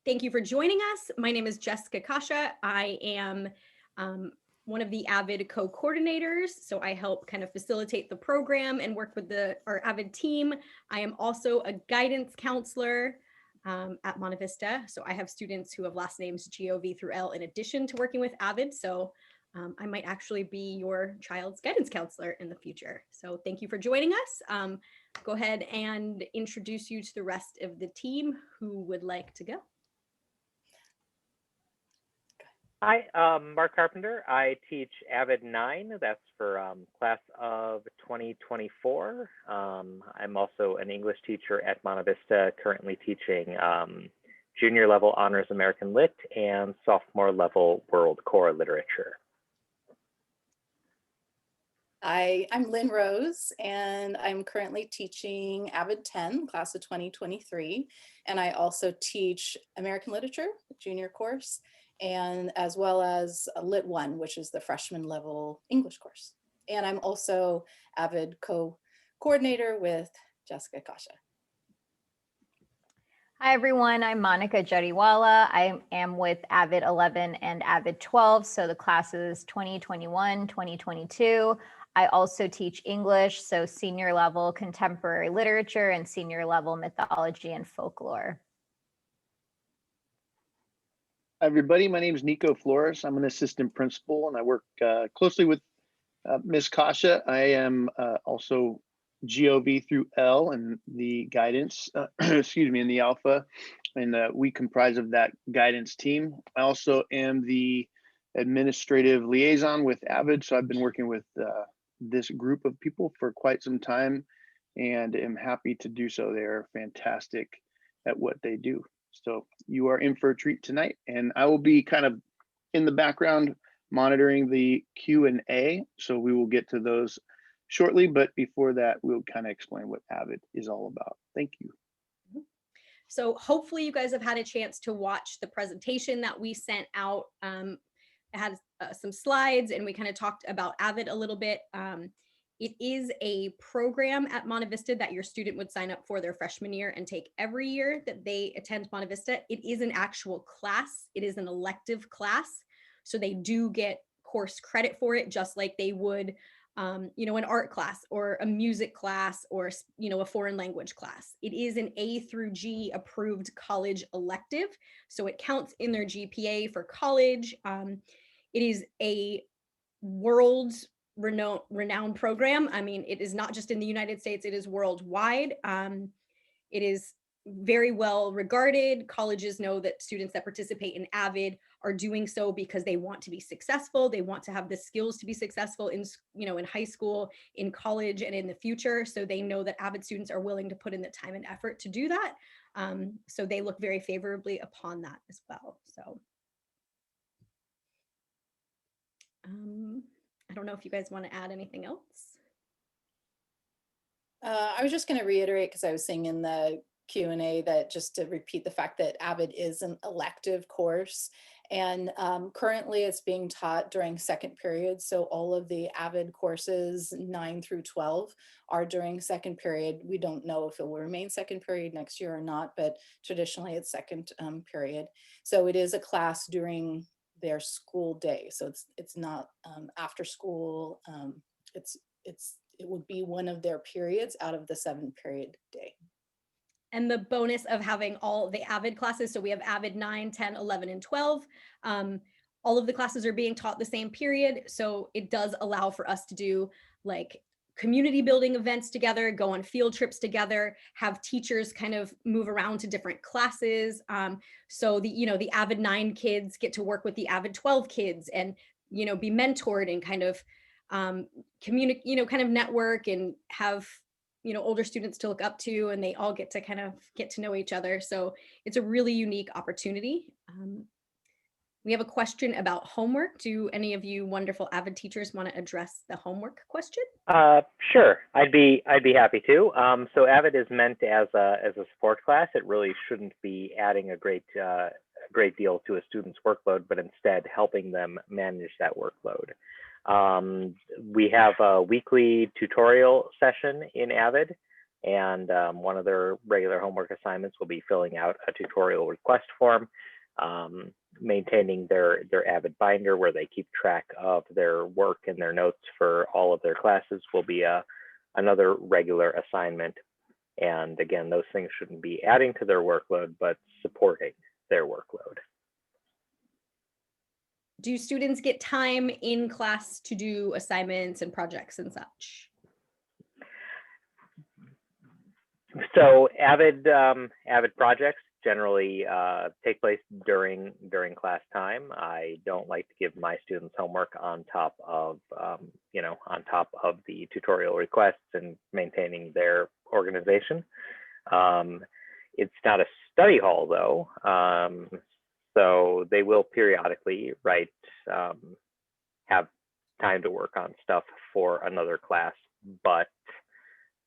thank you for joining us. My name is Jessica Kasha. I am one of the Avid co-coordinators, so I help kind of facilitate the program and work with our Avid team. I am also a guidance counselor at Monte Vista, so I have students who have last names G-O-V through L in addition to working with Avid, so I might actually be your child's guidance counselor in the future. So thank you for joining us. Go ahead and introduce you to the rest of the team who would like to go. Hi, Mark Carpenter. I teach Avid 9. That's for class of 2024. I'm also an English teacher at Monte Vista, currently teaching junior level honors American Lit and sophomore level World Core Literature. I'm Lynn Rose, and I'm currently teaching Avid 10, class of 2023. And I also teach American Literature, junior course, and as well as Lit 1, which is the freshman level English course. And I'm also Avid co-coordinator with Jessica Kasha. Hi, everyone. I'm Monica Jariwala. I am with Avid 11 and Avid 12, so the classes 2021, 2022. I also teach English, so senior level contemporary literature and senior level mythology and folklore. Hi, everybody. My name is Nico Flores. I'm an assistant principal and I work closely with Ms. Kasha. I am also GOV through L and the guidance, excuse me, in the Alpha, and we comprise of that guidance team. I also am the administrative liaison with Avid, so I've been working with this group of people for quite some time and am happy to do so. They're fantastic at what they do. So you are in for a treat tonight, and I will be kind of in the background monitoring the Q&A. So we will get to those shortly, but before that, we'll kind of explain what Avid is all about. Thank you. So hopefully you guys have had a chance to watch the presentation that we sent out. It had some slides and we kind of talked about Avid a little bit. It is a program at Monte Vista that your student would sign up for their freshman year and take every year that they attend Monte Vista. It is an actual class. It is an elective class. So they do get course credit for it, just like they would an art class or a music class or, a foreign language class. It is an A through G approved college elective. So it counts in their GPA for college. It is a world renowned program. I mean, it is not just in the United States, it is worldwide. It is very well regarded. Colleges know that students that participate in Avid are doing so because they want to be successful. They want to have the skills to be successful in high school, in college, and in the future. So they know that Avid students are willing to put in the time and effort to do that. So they look very favorably upon that as well. So I don't know if you guys want to add anything else. I was just going to reiterate, because I was saying in the Q&A that just to repeat the fact that Avid is an elective course, and currently it's being taught during second period. So all of the Avid courses 9 through 12 are during second period. We don't know if it will remain second period next year or not, but traditionally it's second period. So it is a class during their school day. So it's not after school. It would be one of their periods out of the 7-period day. And the bonus of having all the Avid classes, so we have Avid 9, 10, 11, and 12. All of the classes are being taught the same period. So it does allow for us to do like community building events together, go on field trips together, have teachers kind of move around to different classes. So the Avid 9 kids get to work with the Avid 12 kids and, be mentored and kind of communicate, kind of network and have older students to look up to, and they all get to know each other. So it's a really unique opportunity. We have a question about homework. Do any of you wonderful Avid teachers want to address the homework question? Sure, I'd be happy to. So Avid is meant as a support class. It really shouldn't be adding a great deal to a student's workload, but instead helping them manage that workload. We have a weekly tutorial session in Avid And one of their regular homework assignments will be filling out a tutorial request form, maintaining their Avid binder where they keep track of their work and their notes for all of their classes will be another regular assignment. And again, those things shouldn't be adding to their workload, but supporting their workload. Do students get time in class to do assignments and projects and such? So Avid projects generally take place during class time. I don't like to give my students homework on top of the tutorial requests and maintaining their organization. It's not a study hall though, so they will periodically have time to work on stuff for another class, but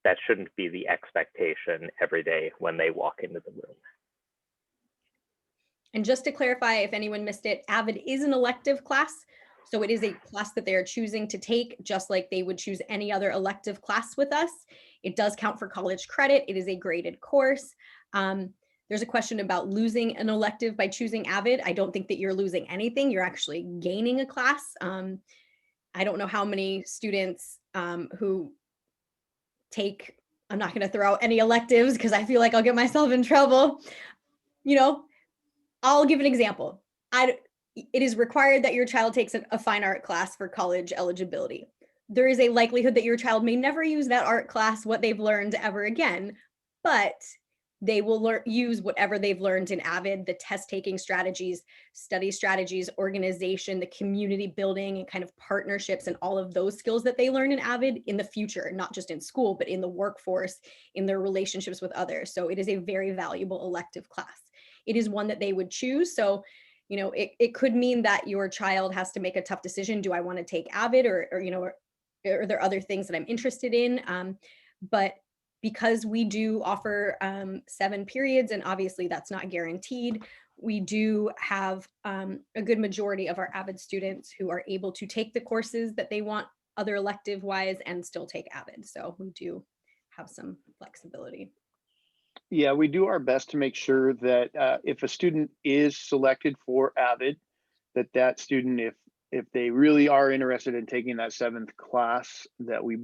that shouldn't be the expectation every day when they walk into the room. And just to clarify, if anyone missed it, Avid is an elective class. So it is a class that they are choosing to take, just like they would choose any other elective class with us. It does count for college credit. It is a graded course. There's a question about losing an elective by choosing Avid. I don't think that you're losing anything. You're actually gaining a class. I don't know how many students who take, I'm not going to throw out any electives because I feel like I'll get myself in trouble. I'll give an example. It is required that your child takes a fine art class for college eligibility. There is a likelihood that your child may never use that art class, what they've learned ever again, but they will use whatever they've learned in Avid, the test-taking strategies, study strategies, organization, the community building, and kind of partnerships, and all of those skills that they learn in Avid in the future, not just in school, but in the workforce, in their relationships with others. So it is a very valuable elective class. It is one that they would choose. So, it could mean that your child has to make a tough decision. Do I want to take Avid or are there other things that I'm interested in? But because we do offer 7 periods, and obviously that's not guaranteed, we do have a good majority of our Avid students who are able to take the courses that they want other elective wise and still take Avid. So we do have some flexibility. Yeah, we do our best to make sure that if a student is selected for Avid, that student, if they really are interested in taking that 7th class, that we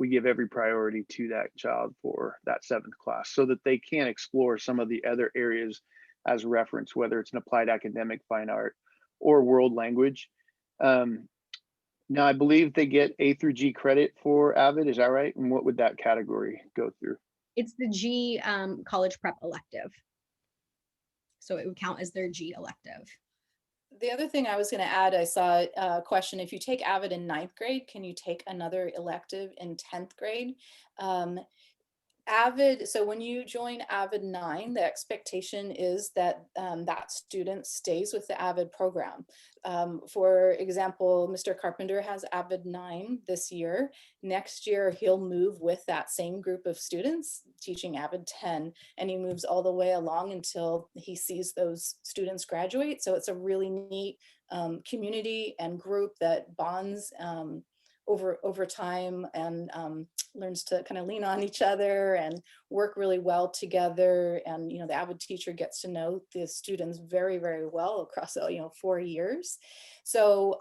give every priority to that child for that 7th class so that they can explore some of the other areas as reference, whether it's an applied academic, fine art, or world language. Now, I believe they get A through G credit for Avid. Is that right? And what would that category go through? It's the G college prep elective. So it would count as their G elective. The other thing I was going to add, I saw a question, if you take Avid in 9th grade, can you take another elective in 10th grade? Avid, so when you join Avid 9, the expectation is that that student stays with the Avid program. For example, Mr. Carpenter has Avid 9 this year. Next year, he'll move with that same group of students teaching Avid 10, and he moves all the way along until he sees those students graduate. So it's a really neat community and group that bonds over time and learns to kind of lean on each other and work really well together. And the Avid teacher gets to know the students very, very well across 4 years. So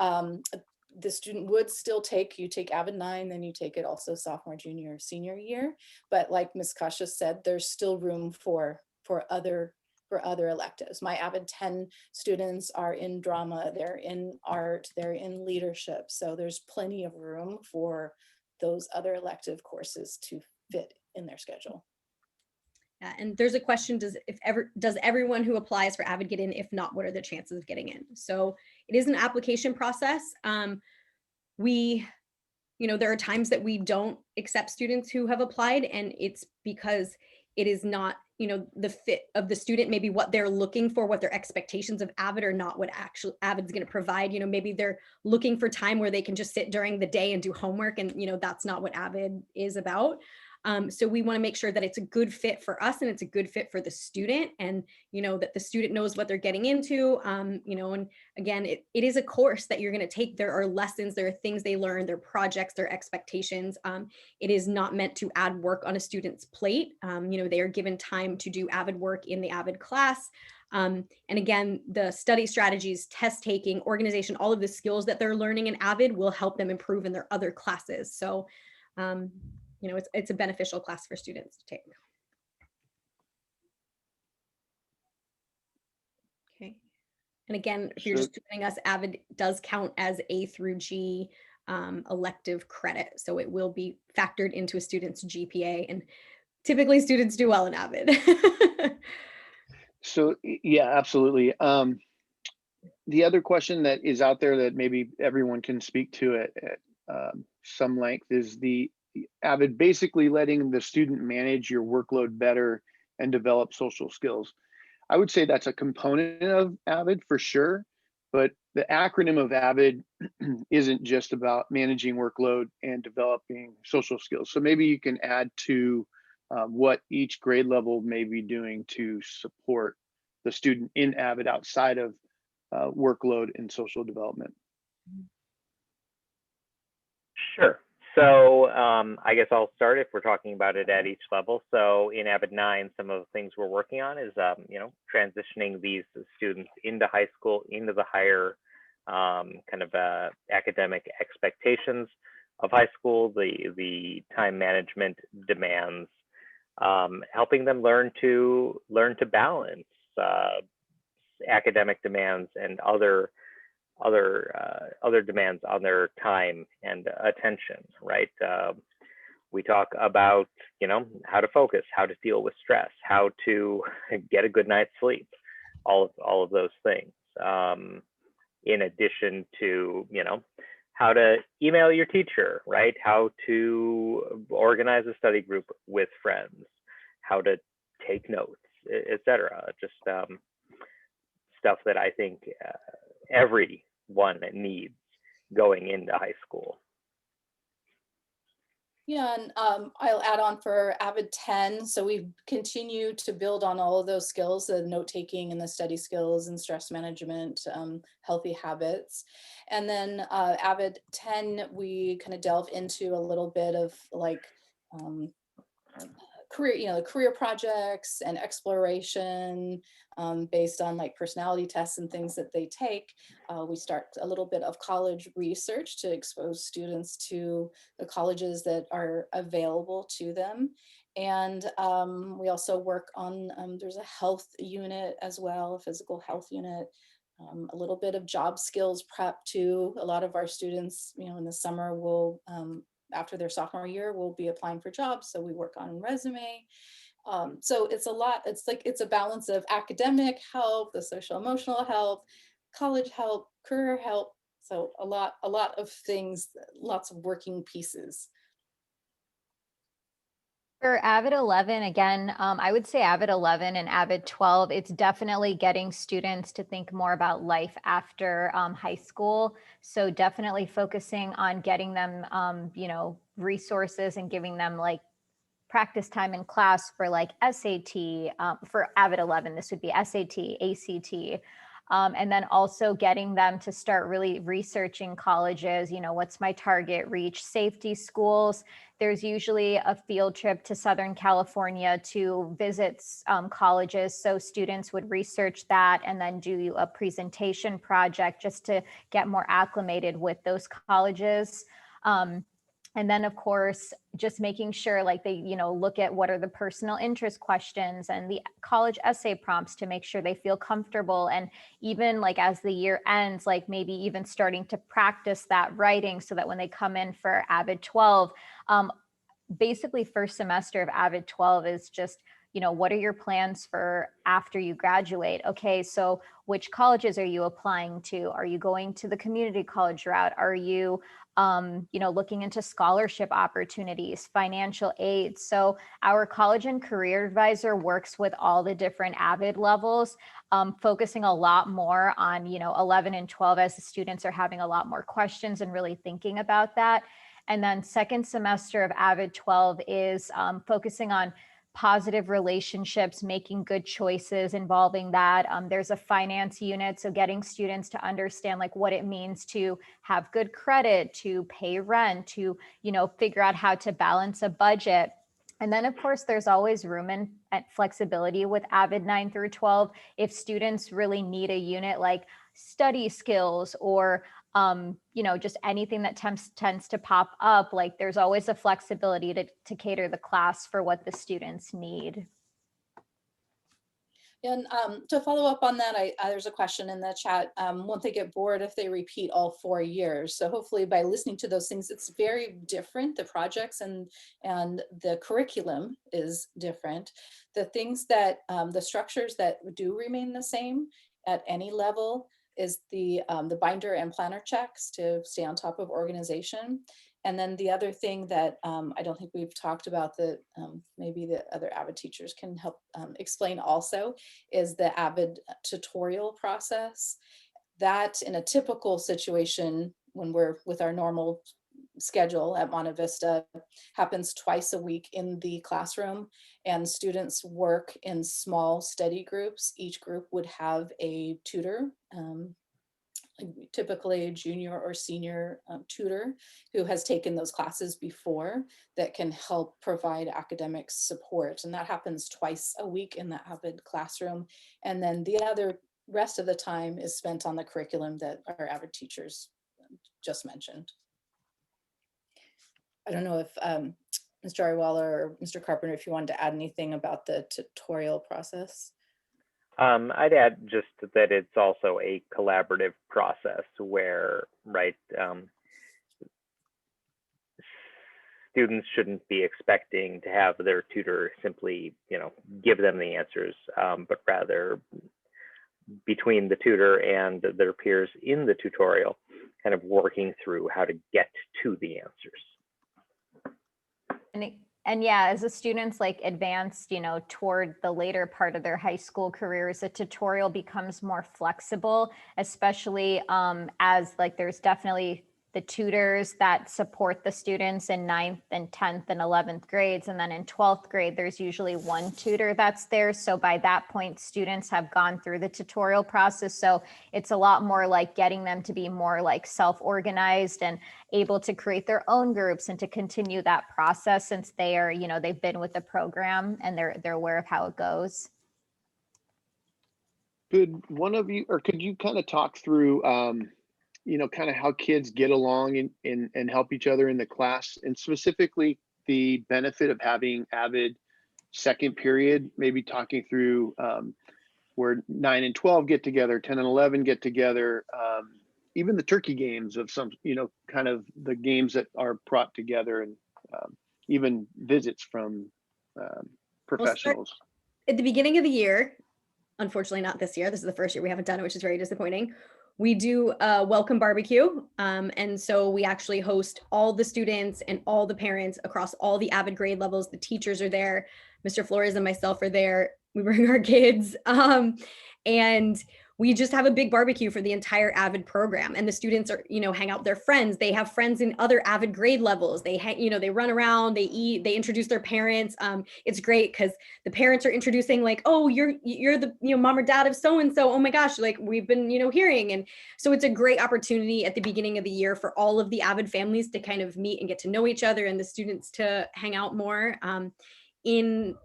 the student would still take Avid 9, then you take it also sophomore, junior, senior year. But like Ms. Kasha said, there's still room for other electives. My Avid 10 students are in drama, they're in art, they're in leadership. So there's plenty of room for those other elective courses to fit in their schedule. Yeah, and there's a question, does everyone who applies for Avid get in? If not, what are the chances of getting in? So it is an application process. There are times that we don't accept students who have applied, and it's because it is not, the fit of the student, maybe what they're looking for, what their expectations of Avid are not what actually Avid's going to provide. Maybe they're looking for time where they can just sit during the day and do homework, and that's not what Avid is about. So we want to make sure that it's a good fit for us and it's a good fit for the student, and that the student knows what they're getting into. And again, it is a course that you're going to take. There are lessons, there are things they learn, there are projects, there are expectations. It is not meant to add work on a student's plate. They are given time to do Avid work in the Avid class. And again, the study strategies, test taking, organization, all of the skills that they're learning in Avid will help them improve in their other classes. So, it's a beneficial class for students to take. Okay. And again, if you're just joining us, Avid does count as A through G elective credit. So it will be factored into a student's GPA, and typically students do well in Avid. So yeah, absolutely. The other question that is out there that maybe everyone can speak to at some length is the Avid basically letting the student manage your workload better and develop social skills. I would say that's a component of Avid for sure, but the acronym of Avid isn't just about managing workload and developing social skills. So maybe you can add to what each grade level may be doing to support the student in Avid outside of workload and social development. Sure. So I guess I'll start if we're talking about it at each level. So in Avid 9, some of the things we're working on is, transitioning these students into high school, into the higher academic expectations of high school, the time management demands, helping them learn to balance academic demands and other demands on their time and attention, right? We talk about, how to focus, how to deal with stress, how to get a good night's sleep, all of those things. In addition to, how to email your teacher, right? How to organize a study group with friends, how to take notes, etc. Just stuff that I think everyone needs going into high school. Yeah, and I'll add on for Avid 10. So we continue to build on all of those skills, the note-taking and the study skills and stress management, healthy habits. And then Avid 10, we kind of delve into a little bit of like career projects and exploration based on like personality tests and things that they take. We start a little bit of college research to expose students to the colleges that are available to them. And we also work on, there's a health unit as well, a physical health unit, a little bit of job skills prep too. A lot of our students, in the summer will, after their sophomore year, will be applying for jobs. So we work on resume. So it's a lot, it's a balance of academic help, the social emotional help, college help, career help. So a lot of things, lots of working pieces. For Avid 11, again, I would say Avid 11 and Avid 12, it's definitely getting students to think more about life after high school. So definitely focusing on getting them, resources and giving them like practice time in class for like SAT. For Avid 11, this would be SAT, ACT. And then also getting them to start really researching colleges, what's my target reach, safety schools. There's usually a field trip to Southern California to visit colleges. So students would research that and then do a presentation project just to get more acclimated with those colleges. And then, of course, just making sure like they, look at what are the personal interest questions and the college essay prompts to make sure they feel comfortable. And even like as the year ends, like maybe even starting to practice that writing so that when they come in for Avid 12, basically first semester of Avid 12 is just, what are your plans for after you graduate? Okay, so which colleges are you applying to? Are you going to the community college route? Are you looking into scholarship opportunities, financial aid? So our college and career advisor works with all the different Avid levels, focusing a lot more on, 11 and 12 as the students are having a lot more questions and really thinking about that. And then second semester of Avid 12 is focusing on positive relationships, making good choices involving that. There's a finance unit, so getting students to understand like what it means to have good credit, to pay rent, to, you know, figure out how to balance a budget. And then of course, there's always room and flexibility with Avid 9 through 12. If students really need a unit like study skills or you know, just anything that tends to pop up, like there's always a flexibility to cater the class for what the students need. And to follow up on that, there's a question in the chat. Won't they get bored if they repeat all 4 years? So hopefully by listening to those things, it's very different. The projects and the curriculum is different. The things that, the structures that do remain the same at any level is the binder and planner checks to stay on top of organization. And then the other thing that I don't think we've talked about that maybe the other Avid teachers can help explain also is the Avid tutorial process. That in a typical situation, when we're with our normal schedule at Monte Vista, happens twice a week in the classroom, and students work in small study groups. Each group would have a tutor, typically a junior or senior tutor who has taken those classes before that can help provide academic support. And that happens twice a week in the Avid classroom. And then the other rest of the time is spent on the curriculum that our Avid teachers just mentioned. I don't know if Mr. Ariwala or Mr. Carpenter, if you wanted to add anything about the tutorial process. I'd add just that it's also a collaborative process where, right, students shouldn't be expecting to have their tutor simply, you know, give them the answers, but rather between the tutor and their peers in the tutorial, kind of working through how to get to the answers. And yeah, as the students like advanced, you know, toward the later part of their high school careers, the tutorial becomes more flexible, especially as like there's definitely the tutors that support the students in 9th and 10th and 11th grades. And then in 12th grade, there's usually one tutor that's there. So by that point, students have gone through the tutorial process. So it's a lot more like getting them to be more like self-organized and able to create their own groups and to continue that process since they are, you know, they've been with the program and they're aware of how it goes. Could one of you, or could you kind of talk through, you know, kind of how kids get along and help each other in the class, and specifically the benefit of having Avid second period, maybe talking through where 9 and 12 get together, 10 and 11 get together, even the turkey games of some, you know, kind of the games that are brought together, and even visits from professionals. At the beginning of the year, unfortunately not this year, this is the first year we haven't done it, which is very disappointing. We do a welcome barbecue. And so we actually host all the students and all the parents across all the Avid grade levels. The teachers are there. Mr. Flores and myself are there. We bring our kids. And we just have a big barbecue for the entire Avid program. And the students are, you know, hang out with their friends. They have friends in other Avid grade levels. They hang, you know, they run around, they eat, they introduce their parents. It's great because the parents are introducing like, oh, you're the, you know, mom or dad of so-and-so. Oh my gosh, like we've been, you know, hearing. And so it's a great opportunity at the beginning of the year for all of the Avid families to kind of meet and get to know each other and the students to hang out more. In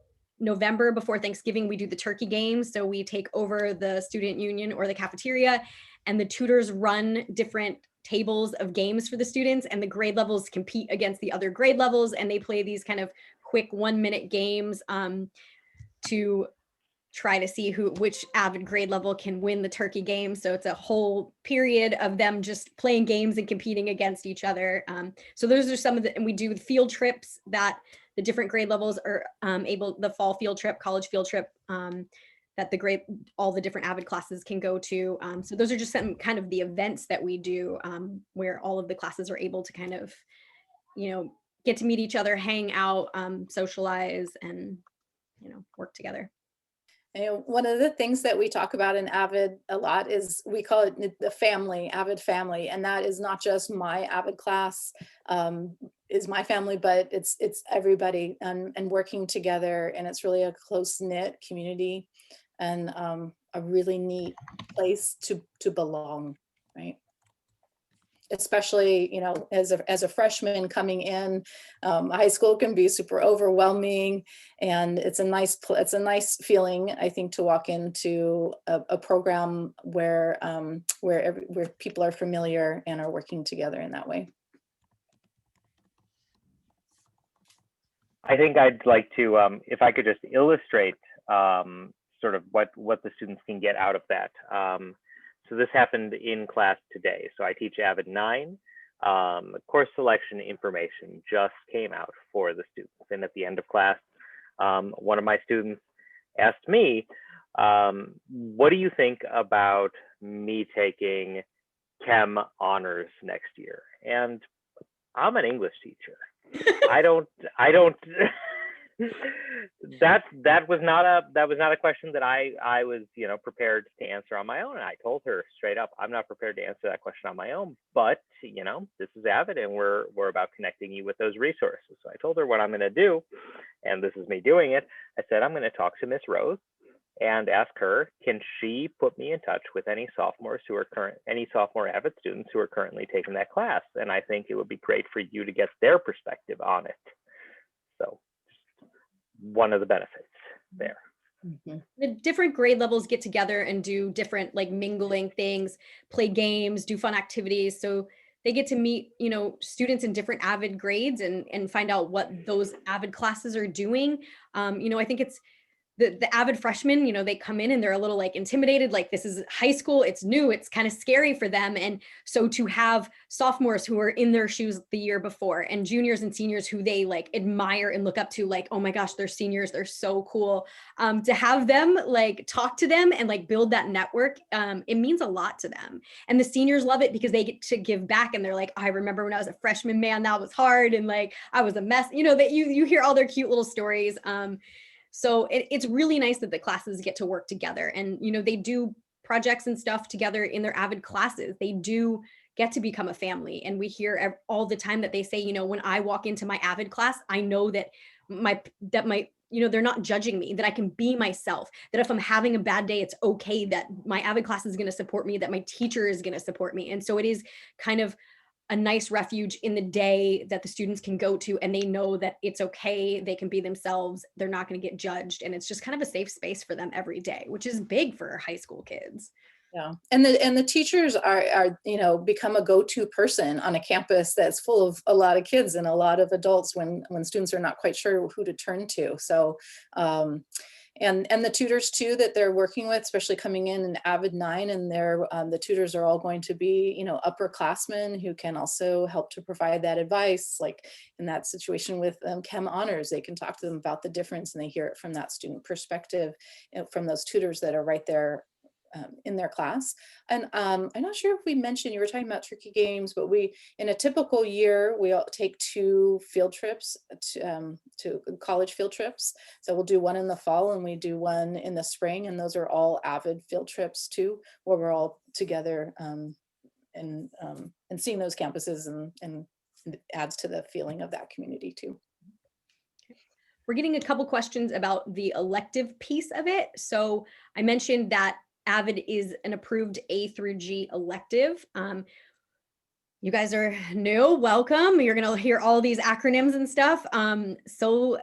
November before Thanksgiving, we do the turkey game. So we take over the student union or the cafeteria, and the tutors run different tables of games for the students, and the grade levels compete against the other grade levels, and they play these kind of quick 1-minute games to try to see which Avid grade level can win the turkey game. So it's a whole period of them just playing games and competing against each other. So those are some of the, and we do field trips that the different grade levels are able, the fall field trip, college field trip, that all the different Avid classes can go to. So those are just some kind of the events that we do where all of the classes are able to kind of, you know, get to meet each other, hang out, socialize, and, you know, work together. You know, one of the things that we talk about in Avid a lot is we call it the family, Avid family, and that is not just my Avid class is my family, but it's everybody and working together, and it's really a close knit community and a really neat place to belong, right? Especially, you know, as a freshman coming in, high school can be super overwhelming, and it's a nice feeling, I think, to walk into a program where where people are familiar and are working together in that way. I think I'd like to, if I could just illustrate sort of what the students can get out of that. So this happened in class today. So I teach Avid 9. Course selection information just came out for the students. And at the end of class, one of my students asked me, what do you think about me taking chem honors next year? And I'm an English teacher. I don't that was not a question that I was, you know, prepared to answer on my own. And I told her straight up, I'm not prepared to answer that question on my own, but you know, this is Avid and we're about connecting you with those resources. So I told her what I'm going to do, and this is me doing it. I said, I'm going to talk to Miss Rose and ask her, can she put me in touch with any sophomore Avid students who are currently taking that class? And I think it would be great for you to get their perspective on it. So one of the benefits there. Mm-hmm. The different grade levels get together and do different like mingling things, play games, do fun activities. So they get to meet, you know, students in different Avid grades and find out what those Avid classes are doing. You know, I think it's the Avid freshmen, you know, they come in and they're a little like intimidated, like this is high school, it's new, it's kind of scary for them. And so to have sophomores who are in their shoes the year before and juniors and seniors who they like admire and look up to, like, oh my gosh, they're seniors, they're so cool. To have them like talk to them and like build that network, it means a lot to them. And the seniors love it because they get to give back and they're like, I remember when I was a freshman, man, that was hard. And like, I was a mess, you know, that you hear all their cute little stories. So it's really nice that the classes get to work together and, you know, they do projects and stuff together in their Avid classes. They do get to become a family. And we hear all the time that they say, you know, when I walk into my Avid class, I know that my, you know, they're not judging me, that I can be myself, that if I'm having a bad day, it's okay, that my Avid class is going to support me, that my teacher is going to support me. And so it is kind of a nice refuge in the day that the students can go to, and they know that it's okay, they can be themselves, they're not going to get judged, and it's just kind of a safe space for them every day, which is big for high school kids. Yeah, and the teachers are you know, become a go-to person on a campus that's full of a lot of kids and a lot of adults when students are not quite sure who to turn to. So and the tutors too that they're working with, especially coming in Avid 9, and they're the tutors are all going to be, you know, upperclassmen who can also help to provide that advice. Like in that situation with chem honors, they can talk to them about the difference, and they hear it from that student perspective, you know, from those tutors that are right there in their class. And I'm not sure if we mentioned, you were talking about tricky games, but we, in a typical year, we all take 2 field trips to college field trips. So we'll do one in the fall and we do one in the spring. And those are all Avid field trips too, where we're all together and seeing those campuses, and it adds to the feeling of that community too. We're getting a couple questions about the elective piece of it. So I mentioned that Avid is an approved A through G elective. You guys are new, welcome. You're gonna hear all these acronyms and stuff. So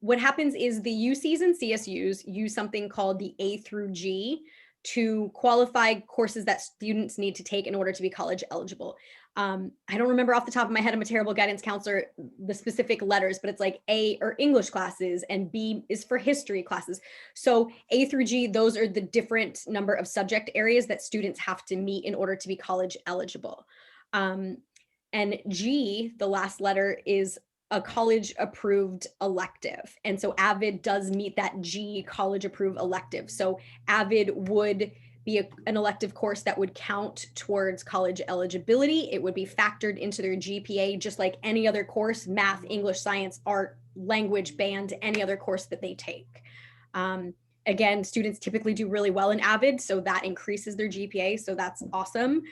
what happens is the UCs and CSUs use something called the A through G to qualify courses that students need to take in order to be college eligible. I don't remember off the top of my head, I'm a terrible guidance counselor, the specific letters, but it's like A are English classes and B is for history classes. So A through G, those are the different number of subject areas that students have to meet in order to be college eligible. And G, the last letter, is a college approved elective. And so Avid does meet that G, college approved elective. So Avid would be an elective course that would count towards college eligibility. It would be factored into their GPA, just like any other course, math, English, science, art, language, band, any other course that they take. Again, students typically do really well in Avid, so that increases their GPA, so that's awesome.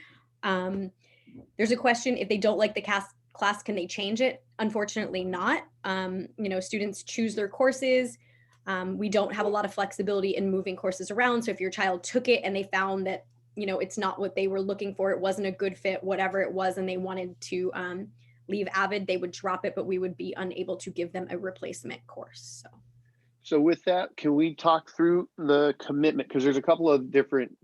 There's a question, if they don't like the class, can they change it? Unfortunately not. Students choose their courses. We don't have a lot of flexibility in moving courses around. So if your child took it and they found that, it's not what they were looking for, it wasn't a good fit, whatever it was, and they wanted to leave Avid, they would drop it, but we would be unable to give them a replacement course. So with that, can we talk through the commitment? Because there's a couple of different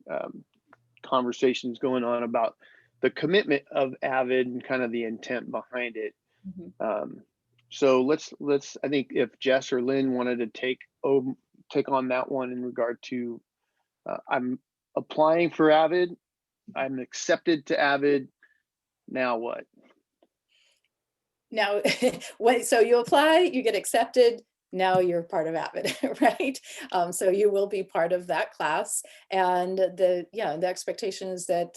conversations going on about the commitment of Avid and kind of the intent behind it. Mm-hmm. So let's, I think if Jess or Lynn wanted to take on that one in regard to, I'm applying for Avid, I'm accepted to Avid, now what? Now, so you apply, you get accepted, now you're part of Avid, right? So you will be part of that class, and the expectation is that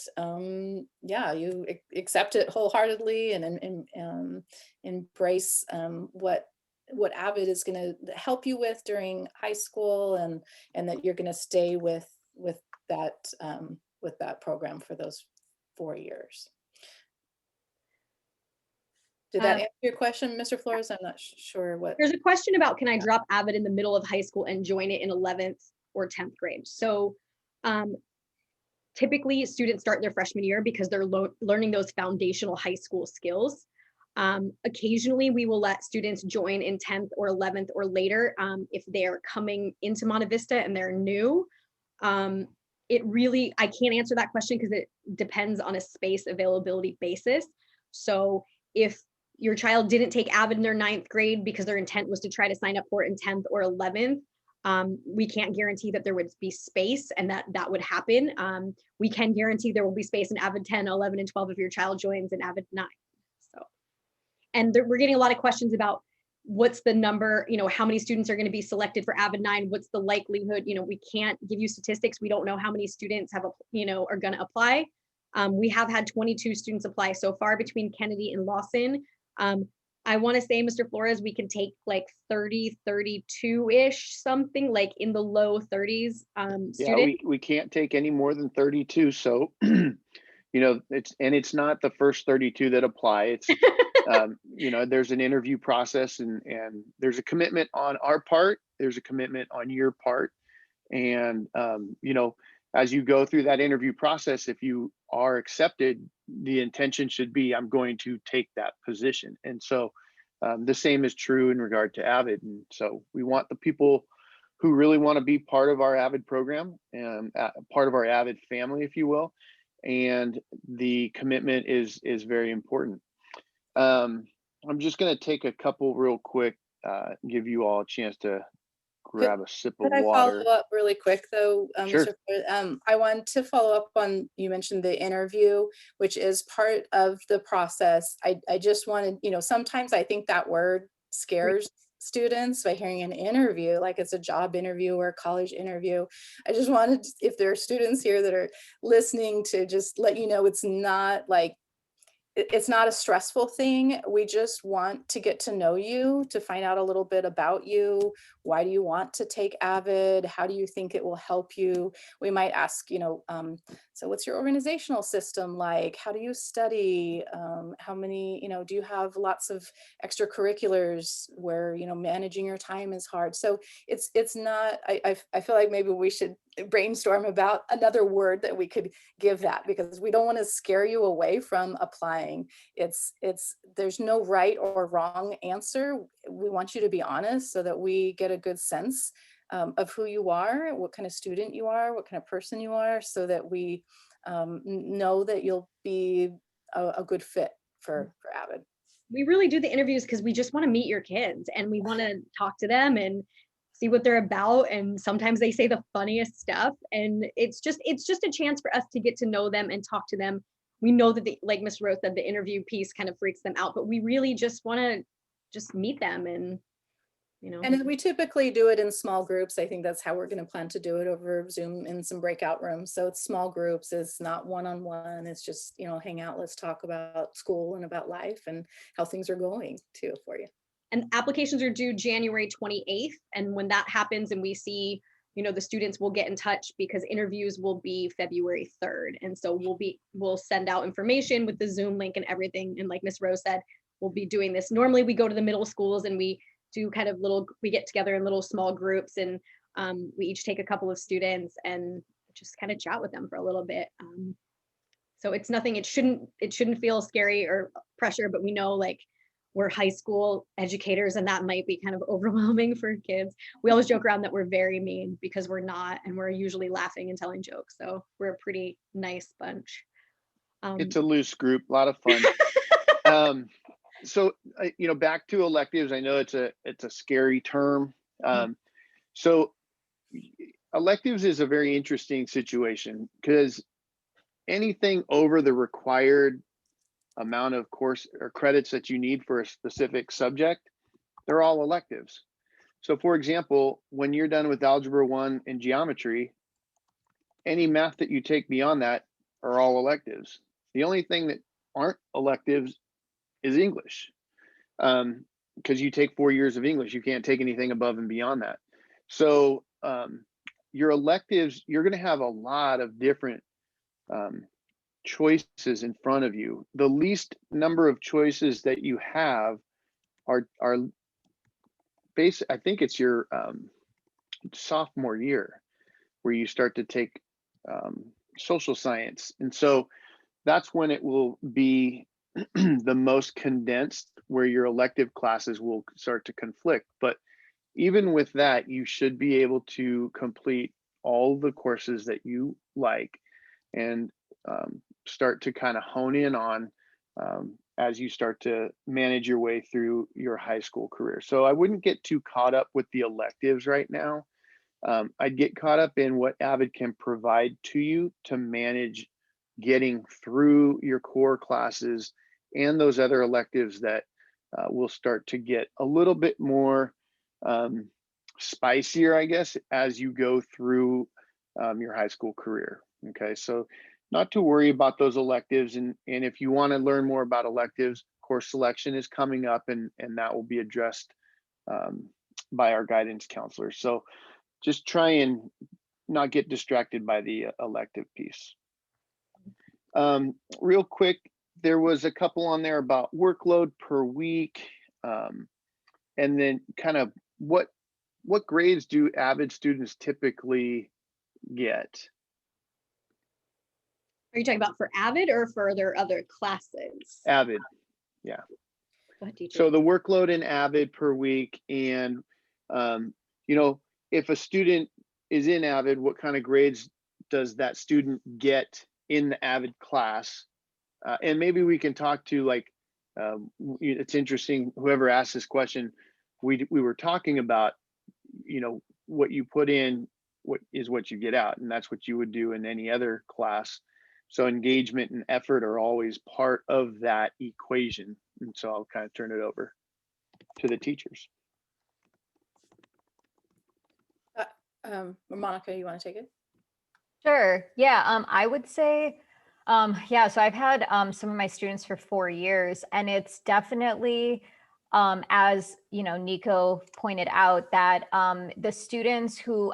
you accept it wholeheartedly and embrace what Avid is going to help you with during high school, and that you're going to stay with that program for those 4 years. Did that answer your question, Mr. Flores? I'm not sure what. There's a question about, can I drop Avid in the middle of high school and join it in 11th or 10th grade? So typically students start their freshman year because they're learning those foundational high school skills. Occasionally we will let students join in 10th or 11th or later if they're coming into Monte Vista and they're new. I can't answer that question because it depends on a space availability basis. So if your child didn't take Avid in their 9th grade because their intent was to try to sign up for it in 10th or 11th, we can't guarantee that there would be space and that would happen. We can guarantee there will be space in Avid 10, 11, and 12 if your child joins in Avid 9. So, and we're getting a lot of questions about what's the number, how many students are going to be selected for Avid 9, what's the likelihood, we can't give you statistics. We don't know how many students are going to apply. We have had 22 students apply so far between Kennedy and Lawson. I want to say, Mr. Flores, we can take like 30, 32-ish, something like in the low 30s students. Yeah, we can't take any more than 32. So, it's not the first 32 that apply. It's, there's an interview process and there's a commitment on our part. There's a commitment on your part. And, as you go through that interview process, if you are accepted, the intention should be, I'm going to take that position. And so the same is true in regard to Avid. And so we want the people who really want to be part of our Avid program and part of our Avid family, if you will. And the commitment is very important. I'm just going to take a couple real quick, give you all a chance to grab a sip of water. Could I follow up really quick though, Sure. Mr. Ford? I want to follow up on, you mentioned the interview, which is part of the process. I just wanted, sometimes I think that word scares students by hearing an interview, like it's a job interview or a college interview. I just wanted, if there are students here that are listening, to just let you know it's not like, it's not a stressful thing. We just want to get to know you, to find out a little bit about you. Why do you want to take Avid? How do you think it will help you? We might ask, so what's your organizational system like? How do you study? How many, do you have lots of extracurriculars where, managing your time is hard? So it's not, I feel like maybe we should brainstorm about another word that we could give that, because we don't want to scare you away from applying. There's no right or wrong answer. We want you to be honest so that we get a good sense of who you are, what kind of student you are, what kind of person you are, so that we know that you'll be a good fit for Avid. We really do the interviews because we just want to meet your kids and we want to talk to them and see what they're about. And sometimes they say the funniest stuff, and it's just a chance for us to get to know them and talk to them. We know that like Ms. Rose said, the interview piece kind of freaks them out, but we really just want to just meet them and, And we typically do it in small groups. I think that's how we're going to plan to do it, over Zoom in some breakout rooms. So it's small groups. It's not one-on-one. It's just, hang out. Let's talk about school and about life and how things are going too for you. And applications are due January 28th. And when that happens and we see, the students will get in touch because interviews will be February 3rd. And so we'll send out information with the Zoom link and everything. And like Miss Rose said, we'll be doing this. Normally we go to the middle schools and we do kind of we get together in little small groups, and we each take a couple of students and just kind of chat with them for a little bit. So it's nothing, it shouldn't feel scary or pressure, but we know like we're high school educators and that might be kind of overwhelming for kids. We always joke around that we're very mean because we're not, and we're usually laughing and telling jokes. So we're a pretty nice bunch. It's a loose group, a lot of fun. So, back to electives, I know it's a scary term. So electives is a very interesting situation because anything over the required amount of course or credits that you need for a specific subject, they're all electives. So for example, when you're done with Algebra 1 and geometry, any math that you take beyond that are all electives. The only thing that aren't electives is English, because you take 4 years of English. You can't take anything above and beyond that. So your electives, you're going to have a lot of different choices in front of you. The least number of choices that you have are I think it's your sophomore year where you start to take social science. And so that's when it will be the most condensed, where your elective classes will start to conflict. But even with that, you should be able to complete all the courses that you like and start to kind of hone in on as you start to manage your way through your high school career. So I wouldn't get too caught up with the electives right now. I'd get caught up in what Avid can provide to you to manage getting through your core classes and those other electives that will start to get a little bit more spicier, I guess, as you go through your high school career. Okay, so not to worry about those electives. And if you want to learn more about electives, course selection is coming up, and that will be addressed by our guidance counselors. So just try and not get distracted by the elective piece. Real quick, there was a couple on there about workload per week, and then kind of what grades do Avid students typically get? Are you talking about for Avid or for their other classes? Avid, yeah. Go ahead, teacher. So the workload in Avid per week, and if a student is in Avid, what kind of grades does that student get in the Avid class? And maybe we can talk to, like, it's interesting, whoever asked this question, we were talking about, what you put in, what you get out, and that's what you would do in any other class. So engagement and effort are always part of that equation. And so I'll kind of turn it over to the teachers. Monica, you want to take it? Sure. Yeah. I would say, so I've had some of my students for 4 years, and it's definitely, as Nico pointed out, that the students who,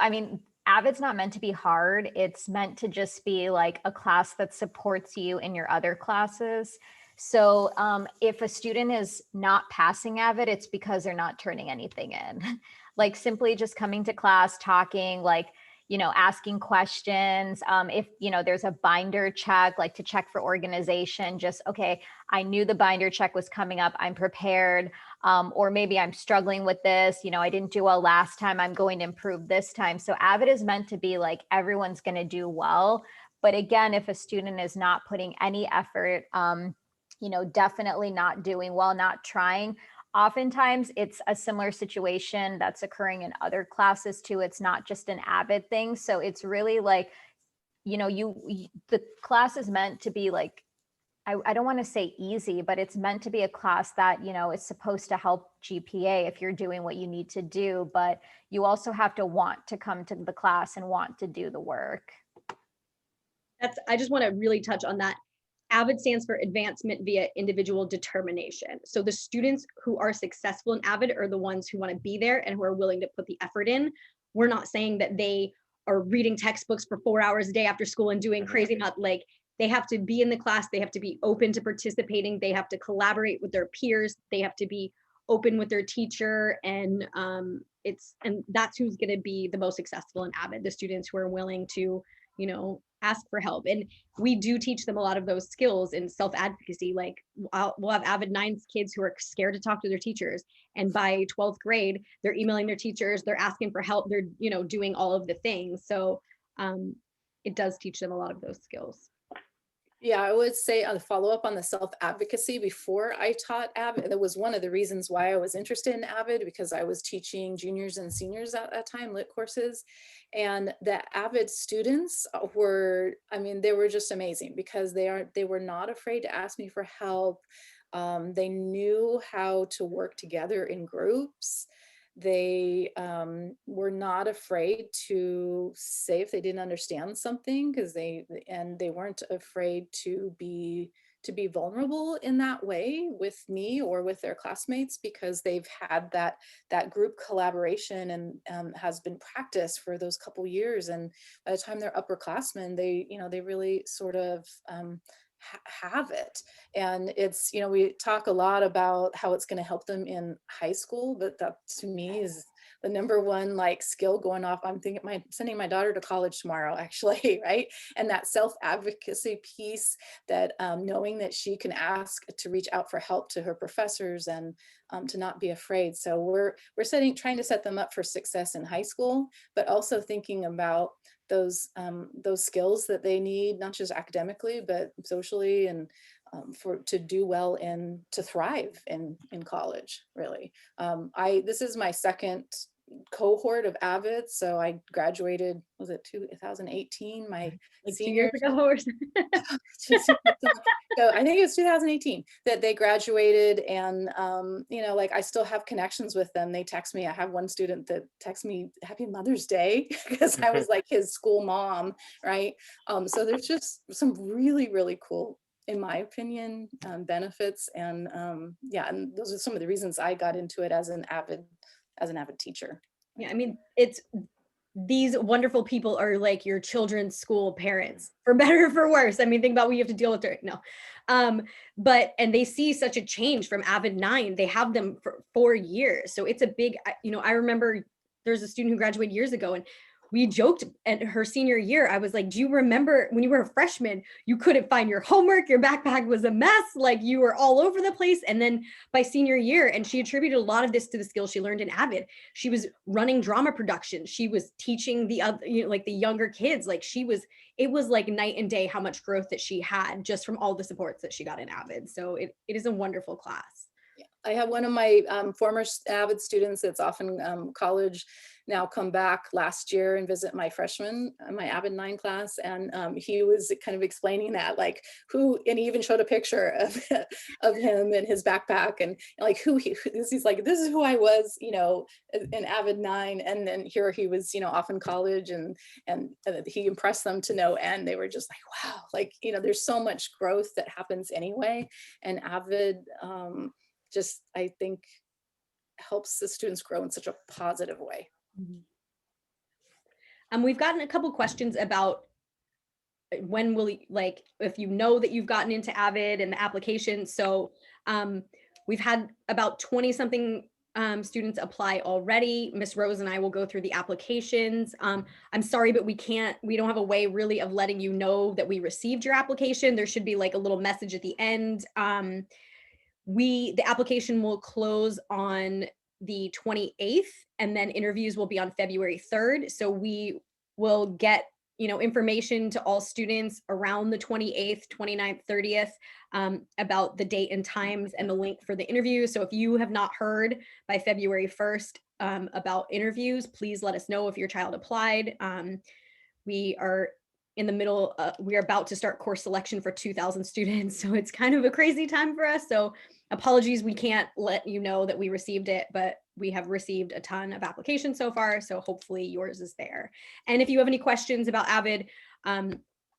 Avid's not meant to be hard. It's meant to just be like a class that supports you in your other classes. So if a student is not passing Avid, it's because they're not turning anything in. Like simply just coming to class, talking, like, asking questions. If, there's a binder check, like to check for organization, just, okay, I knew the binder check was coming up, I'm prepared. Or maybe I'm struggling with this, I didn't do well last time, I'm going to improve this time. So Avid is meant to be like, everyone's going to do well. But again, if a student is not putting any effort, definitely not doing well, not trying, oftentimes it's a similar situation that's occurring in other classes too. It's not just an Avid thing. So it's really like, the class is meant to be like, I don't want to say easy, but it's meant to be a class that, is supposed to help GPA if you're doing what you need to do, but you also have to want to come to the class and want to do the work. I just want to really touch on that. Avid stands for Advancement via Individual Determination. So the students who are successful in Avid are the ones who want to be there and who are willing to put the effort in. we're not saying that they are reading textbooks for 4 hours a day after school and doing crazy, not like, they have to be in the class, they have to be open to participating, they have to collaborate with their peers, they have to be open with their teacher, and that's who's going to be the most successful in Avid, the students who are willing to, you know, ask for help. And we do teach them a lot of those skills in self-advocacy. Like we'll have Avid 9 kids who are scared to talk to their teachers, and by 12th grade they're emailing their teachers, they're asking for help, they're, you know, doing all of the things. So it does teach them a lot of those skills. Yeah, I would say on the follow up on the self-advocacy, before I taught Avid, that was one of the reasons why I was interested in Avid, because I was teaching juniors and seniors at that time, lit courses. And the Avid students were, I mean, they were just amazing, because they were not afraid to ask me for help. They knew how to work together in groups. They were not afraid to say if they didn't understand something, because they weren't afraid to be vulnerable in that way with me or with their classmates, because they've had that group collaboration and has been practiced for those couple years. And by the time they're upperclassmen, they really sort of have it. And it's, you know, we talk a lot about how it's going to help them in high school, but that to me is the number one like skill going off. I'm thinking sending my daughter to college tomorrow, actually, right? And that self-advocacy piece, that knowing that she can ask to reach out for help to her professors, and to not be afraid. So we're trying to set them up for success in high school, but also thinking about those skills that they need, not just academically, but socially, and to do well and to thrive in college, really. This is my second cohort of Avid. So I graduated, was it 2018? My Like 2 senior, years ago or so I think it was 2018 that they graduated. And you know, like I still have connections with them. They text me. I have one student that texts me Happy Mother's Day because I was like his school mom, right? So there's just some really, really cool, in my opinion, benefits. And yeah, and those are some of the reasons I got into it as an Avid teacher. Yeah, I mean, these wonderful people are like your children's school parents, for better or for worse. I mean, think about what you have to deal with right now. And they see such a change from Avid 9. They have them for 4 years. So it's a big, you know, I remember there's a student who graduated years ago, and we joked at her senior year. I was like, do you remember when you were a freshman, you couldn't find your homework, your backpack was a mess, like you were all over the place. And then by senior year, and she attributed a lot of this to the skills she learned in Avid. She was running drama productions. She was teaching the other, you know, like the younger kids, like it was like night and day how much growth that she had just from all the supports that she got in Avid. So it is a wonderful class. I have one of my former Avid students that's off in college now come back last year and visit my freshman, my Avid 9 class. And he was kind of explaining that, like and he even showed a picture of him and his backpack, and like he's like, this is who I was, you know, in Avid 9. And then here he was, you know, off in college, and he impressed them to no end. They were just like, wow, like, you know, there's so much growth that happens anyway. And Avid, just, I think, helps the students grow in such a positive way. We've gotten a couple questions about when will, like, if you know that you've gotten into Avid and the application. So we've had about 20 something students apply already. Miss Rose and I will go through the applications. I'm sorry, but we don't have a way really of letting you know that we received your application. There should be like a little message at the end. The application will close on the 28th, and then interviews will be on February 3rd. So we will get, you know, information to all students around the 28th, 29th, 30th about the date and times and the link for the interview. So if you have not heard by February 1st about interviews, please let us know if your child applied. We are in the middle, we are about to start course selection for 2,000 students. So it's kind of a crazy time for us. So apologies, we can't let you know that we received it, but we have received a ton of applications so far. So hopefully yours is there. And if you have any questions about Avid,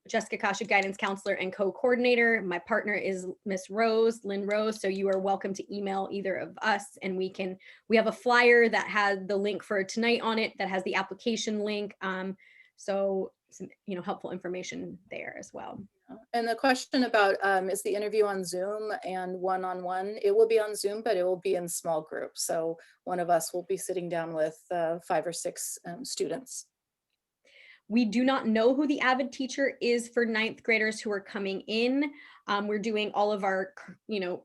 Jessica Kasha, guidance counselor and co-coordinator. My partner is Miss Rose, Lynn Rose. So you are welcome to email either of us, and we have a flyer that has the link for tonight on it, that has the application link. So some, helpful information there as well. And the question about is the interview on Zoom and one-on-one? It will be on Zoom, but it will be in small groups. So one of us will be sitting down with 5 or 6 students. We do not know who the Avid teacher is for 9th graders who are coming in. We're doing all of our,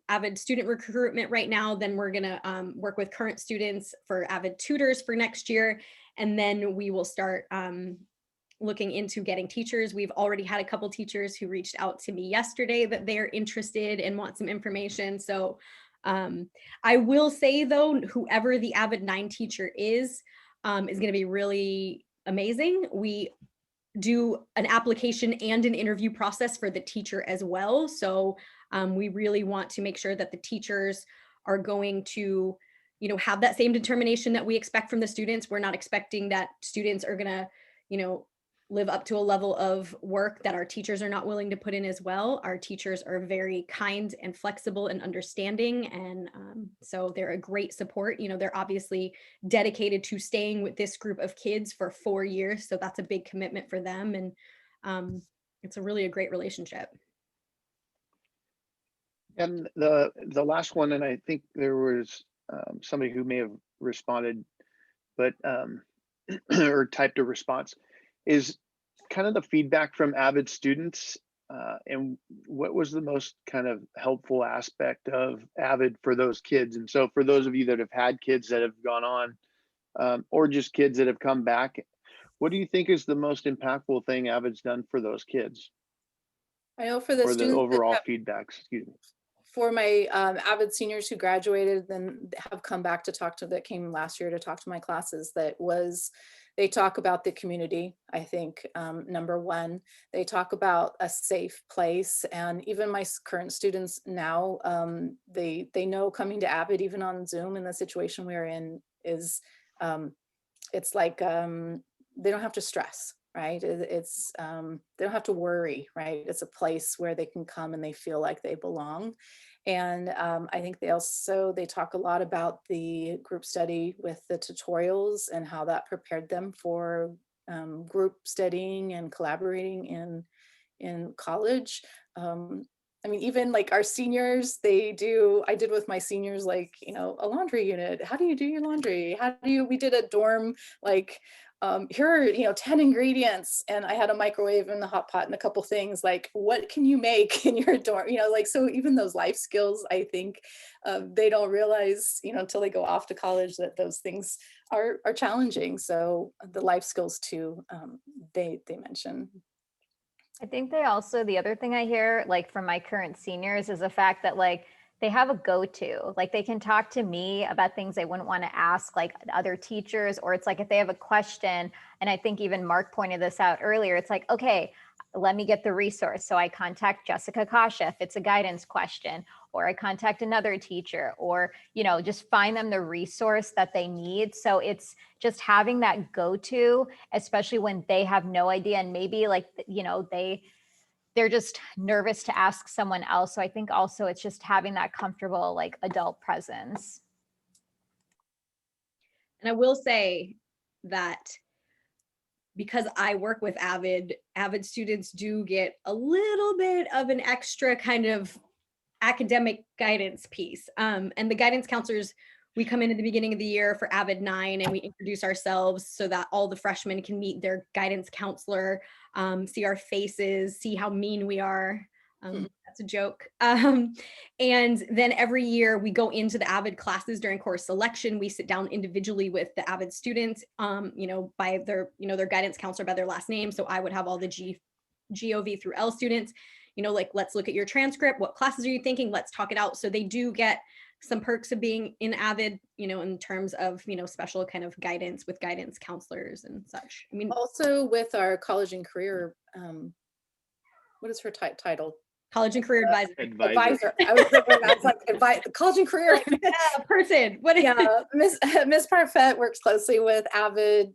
Avid student recruitment right now. Then we're going to work with current students for Avid tutors for next year. And then we will start looking into getting teachers. We've already had a couple teachers who reached out to me yesterday that they're interested and want some information. So I will say though, whoever the Avid 9 teacher is going to be really amazing. We do an application and an interview process for the teacher as well. So we really want to make sure that the teachers are going to, have that same determination that we expect from the students. We're not expecting that students are going to, live up to a level of work that our teachers are not willing to put in as well. Our teachers are very kind and flexible and understanding. And so they're a great support. They're obviously dedicated to staying with this group of kids for 4 years. So that's a big commitment for them. And it's a great relationship. And the last one, and I think there was somebody who may have responded, but or typed a response, is kind of the feedback from Avid students, and what was the most kind of helpful aspect of Avid for those kids. And so for those of you that have had kids that have gone on, or just kids that have come back, what do you think is the most impactful thing Avid's done for those kids? I know for the or the students overall feedbacks, excuse me. For my Avid seniors who graduated then have come back to talk to, that came last year to talk to my classes, they talk about the community. I think number one, they talk about a safe place, and even my current students now, they know coming to Avid, even on Zoom in the situation we're in, is it's like they don't have to stress. Right? It's they don't have to worry, right? It's a place where they can come and they feel like they belong. And I think they talk a lot about the group study with the tutorials and how that prepared them for group studying and collaborating in college. I mean, even like our seniors, I did with my seniors, like, a laundry unit. How do you do your laundry? We did a dorm, like, here are 10 ingredients, and I had a microwave and a hot pot and a couple things, like, what can you make in your dorm, like, so even those life skills, I think they don't realize until they go off to college that those things are challenging. So the life skills too, they mention. I think the other thing I hear, like from my current seniors, is the fact that like they have a go-to, like they can talk to me about things they wouldn't want to ask like other teachers, or it's like if they have a question, and I think even Mark pointed this out earlier, it's like, okay, let me get the resource. So I contact Jessica Kasha if it's a guidance question, or I contact another teacher, or, just find them the resource that they need. So it's just having that go-to, especially when they have no idea. And maybe like, they're just nervous to ask someone else. So I think also it's just having that comfortable, like, adult presence. And I will say that because I work with Avid students do get a little bit of an extra kind of academic guidance piece. And the guidance counselors, we come in at the beginning of the year for Avid 9 and we introduce ourselves so that all the freshmen can meet their guidance counselor, see our faces, see how mean we are. That's a joke. And then every year we go into the Avid classes during course selection. We sit down individually with the Avid students, by their guidance counselor by their last name. So I would have all the GOV through L students, like, let's look at your transcript. What classes are you thinking? Let's talk it out. So they do get some perks of being in Avid, in terms of, special kind of guidance with guidance counselors and such. I mean, also with our college and career, what is her title? College and career advisor. Advisor. I was like, college and career person. What is Miss Parfait works closely with Avid.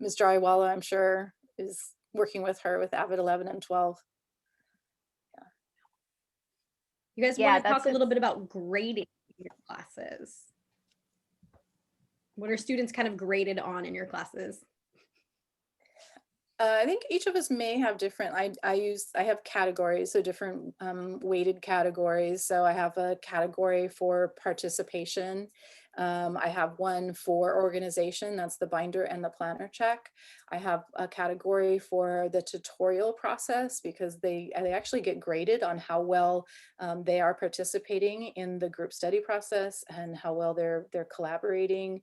Ms. Jariwala, I'm sure, is working with her with Avid 11 and 12. You guys Yeah, want to talk that's a little bit about grading in your classes? What are students kind of graded on in your classes? I think each of us may have different, I have categories, so different weighted categories. So I have a category for participation. I have one for organization, that's the binder and the planner check. I have a category for the tutorial process because they actually get graded on how well they are participating in the group study process and how well they're collaborating.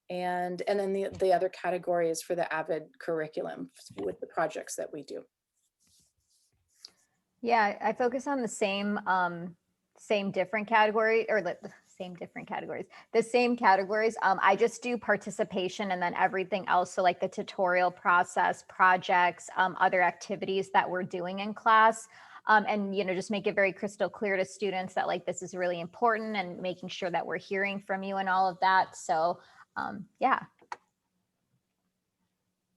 And then the other category is for the Avid curriculum with the projects that we do. Yeah, I focus on the same different category, or the same different categories, the same categories. I just do participation and then everything else. So like the tutorial process, projects, other activities that we're doing in class. And, just make it very crystal clear to students that like, this is really important and making sure that we're hearing from you and all of that. So yeah.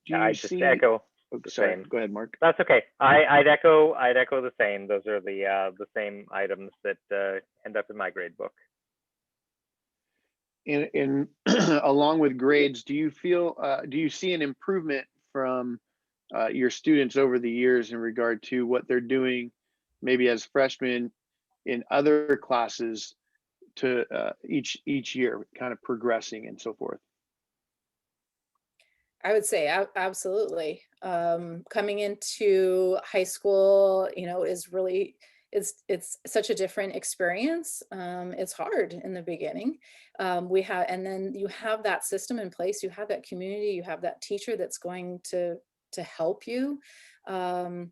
Do you I just see? echo Oh, the sorry, same. go ahead, Mark. That's okay. I'd echo the same. Those are the same items that end up in my grade book. In along with grades, do you see an improvement from your students over the years in regard to what they're doing, maybe as freshmen in other classes to each year, kind of progressing and so forth? I would say absolutely. Coming into high school, is really, it's such a different experience. It's hard in the beginning. And then you have that system in place, you have that community, you have that teacher that's going to help you. And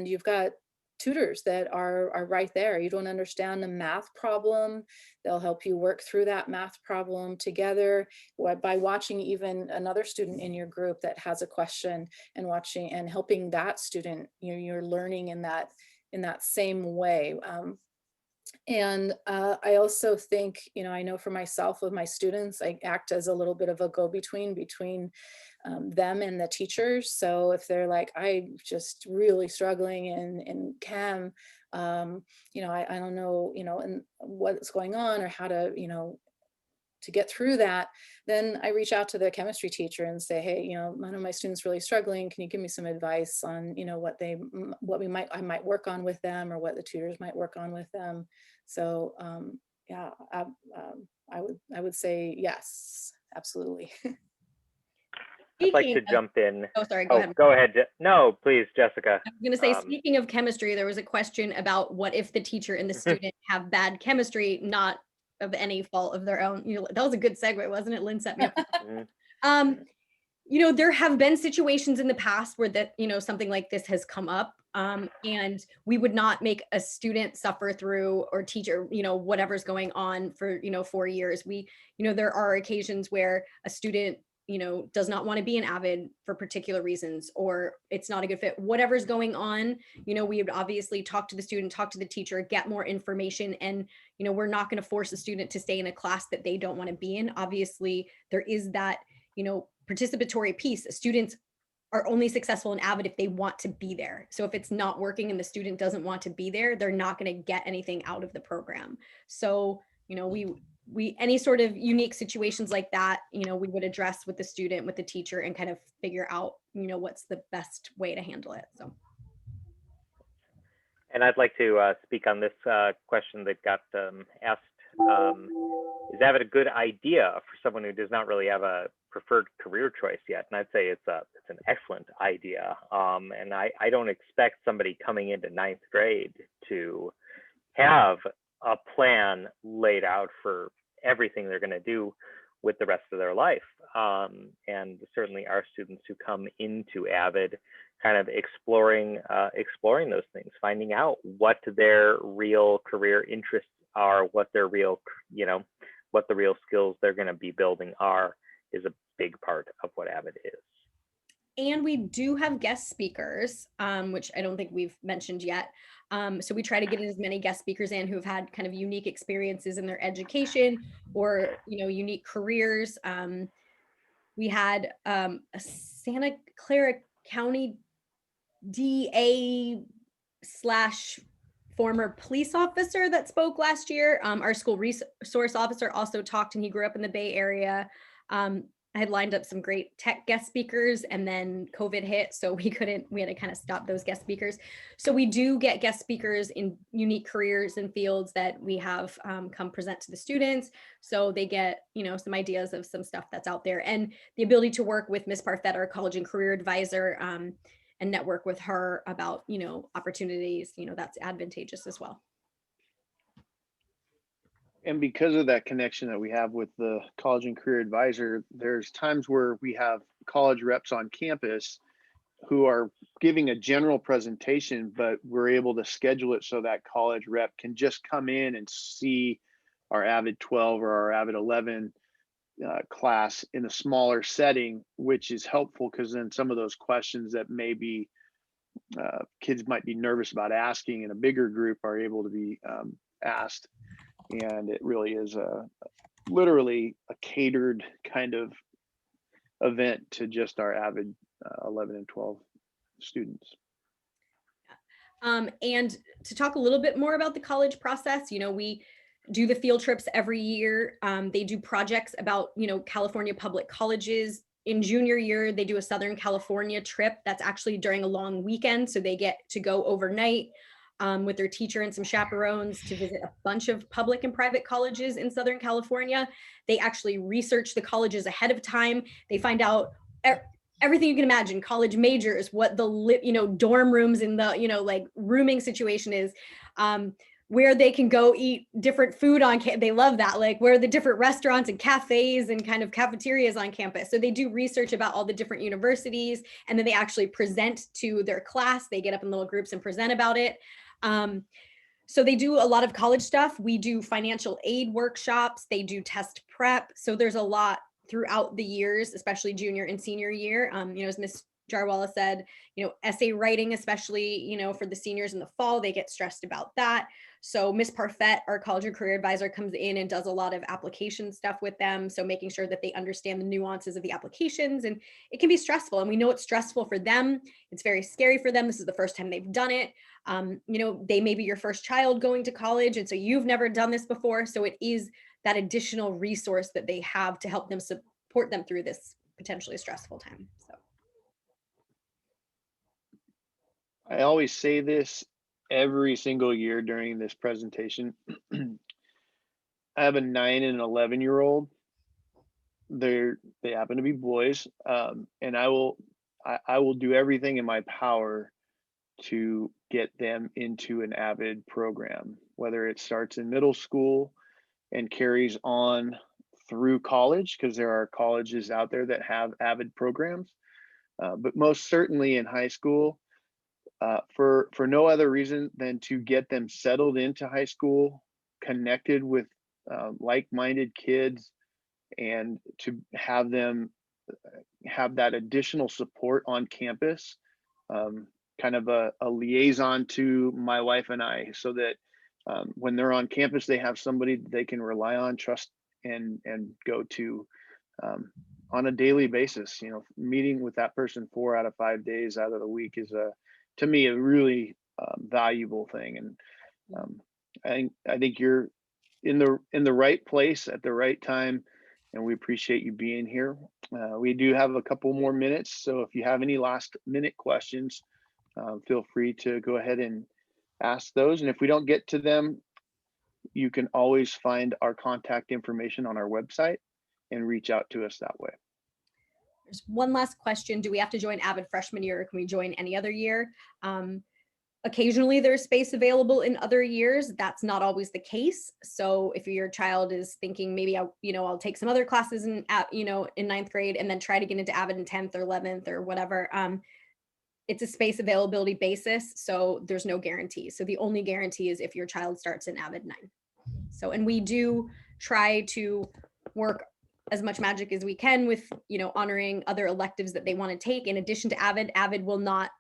you've got tutors that are right there. You don't understand the math problem, they'll help you work through that math problem together by watching even another student in your group that has a question and watching and helping that student. You're learning in that same way. And I also think, I know for myself with my students, I act as a little bit of a go-between between them and the teachers. So if they're like, I'm just really struggling in chem, I don't know, and what's going on or how to, to get through that, then I reach out to the chemistry teacher and say, hey, one of my students really struggling. Can you give me some advice on, what I might work on with them or what the tutors might work on with them. So yeah, I would say yes, absolutely. I'd like to Speaking of- jump in. Oh, sorry, go ahead. Go ahead. No, please, Jessica. I was going to say, speaking of chemistry, there was a question about what if the teacher and the student have bad chemistry, not of any fault of their own. That was a good segue, wasn't it? Lynn set me up. There have been situations in the past where something like this has come up, and we would not make a student suffer through or teacher, whatever's going on for, 4 years. There are occasions where a student does not want to be an Avid for particular reasons, or it's not a good fit, whatever's going on. We would obviously talk to the student, talk to the teacher, get more information. And, we're not going to force a student to stay in a class that they don't want to be in. Obviously there is that, participatory piece. Students are only successful in Avid if they want to be there. So if it's not working and the student doesn't want to be there, they're not going to get anything out of the program. So, we any sort of unique situations like that, we would address with the student, with the teacher, and kind of figure out, what's the best way to handle it. So. And I'd like to speak on this question that got asked. Is Avid a good idea for someone who does not really have a preferred career choice yet? And I'd say it's an excellent idea. And I don't expect somebody coming into 9th grade to have a plan laid out for everything they're going to do with the rest of their life. And certainly our students who come into Avid kind of exploring those things, finding out what their real career interests are, what their real, what the real skills they're going to be building are, is a big part of what Avid is. And we do have guest speakers, which I don't think we've mentioned yet. So we try to get as many guest speakers in who've had kind of unique experiences in their education or, unique careers. We had a Santa Clara County DA slash former police officer that spoke last year. Our school resource officer also talked, and he grew up in the Bay Area. I had lined up some great tech guest speakers, and then COVID hit, so we had to kind of stop those guest speakers. So we do get guest speakers in unique careers and fields that we have come present to the students. So they get, some ideas of some stuff that's out there, and the ability to work with Ms. Parfett, our college and career advisor, and network with her about, opportunities, that's advantageous as well. And because of that connection that we have with the college and career advisor, there's times where we have college reps on campus who are giving a general presentation, but we're able to schedule it so that college rep can just come in and see our Avid 12 or our Avid 11 class in a smaller setting, which is helpful because then some of those questions that maybe kids might be nervous about asking in a bigger group are able to be asked. And it really is literally a catered kind of event to just our Avid 11 and 12 students. And to talk a little bit more about the college process, we do the field trips every year. They do projects about, California public colleges. In junior year, they do a Southern California trip that's actually during a long weekend. So they get to go overnight with their teacher and some chaperones to visit a bunch of public and private colleges in Southern California. They actually research the colleges ahead of time. They find out everything you can imagine, college majors, what the dorm rooms in the like rooming situation is, where they can go eat different food on campus. They love that, like where the different restaurants and cafes and kind of cafeterias on campus. So they do research about all the different universities, and then they actually present to their class. They get up in little groups and present about it. So they do a lot of college stuff. We do financial aid workshops. They do test prep. So there's a lot throughout the years, especially junior and senior year. As Ms. Jarwala said, essay writing, especially, for the seniors in the fall, they get stressed about that. So Ms. Parfett, our college and career advisor, comes in and does a lot of application stuff with them. So making sure that they understand the nuances of the applications, and it can be stressful. And we know it's stressful for them. It's very scary for them. This is the first time they've done it. They may be your first child going to college, and so you've never done this before. So it is that additional resource that they have to help them support them through this potentially stressful time. So I always say this every single year during this presentation. I have a 9 and an 11-year-old. They happen to be boys, and I will do everything in my power to get them into an Avid program, whether it starts in middle school and carries on through college, because there are colleges out there that have Avid programs, but most certainly in high school, for no other reason than to get them settled into high school, connected with like-minded kids, and to have them have that additional support on campus, kind of a liaison to my wife and I, so that when they're on campus, they have somebody that they can rely on, trust, and go to on a daily basis. Meeting with that person 4 out of 5 days out of the week is to me a really valuable thing. And I think you're in the right place at the right time, and we appreciate you being here. We do have a couple more minutes, so if you have any last minute questions, feel free to go ahead and ask those. And if we don't get to them, you can always find our contact information on our website and reach out to us that way. There's one last question. Do we have to join Avid freshman year, or can we join any other year? Occasionally there's space available in other years. That's not always the case. So if your child is thinking maybe I'll take some other classes in 9th grade and then try to get into Avid in 10th or 11th or whatever, it's a space availability basis. So there's no guarantee. So the only guarantee is if your child starts in Avid 9. So, and we do try to work as much magic as we can with, honoring other electives that they want to take. In addition to Avid, Avid will not,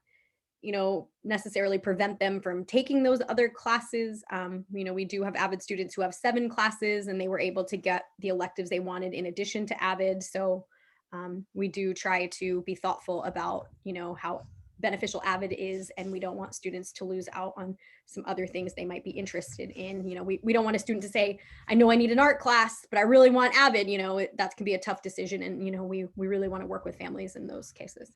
necessarily prevent them from taking those other classes. We do have Avid students who have 7 classes, and they were able to get the electives they wanted in addition to Avid. So we do try to be thoughtful about, how beneficial Avid is, and we don't want students to lose out on some other things they might be interested in. You know, we don't want a student to say, I know I need an art class, but I really want Avid. You know, that can be a tough decision, and you know, we really want to work with families in those cases.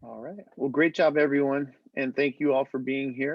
All right. Well, great job, everyone. And thank you all for being here.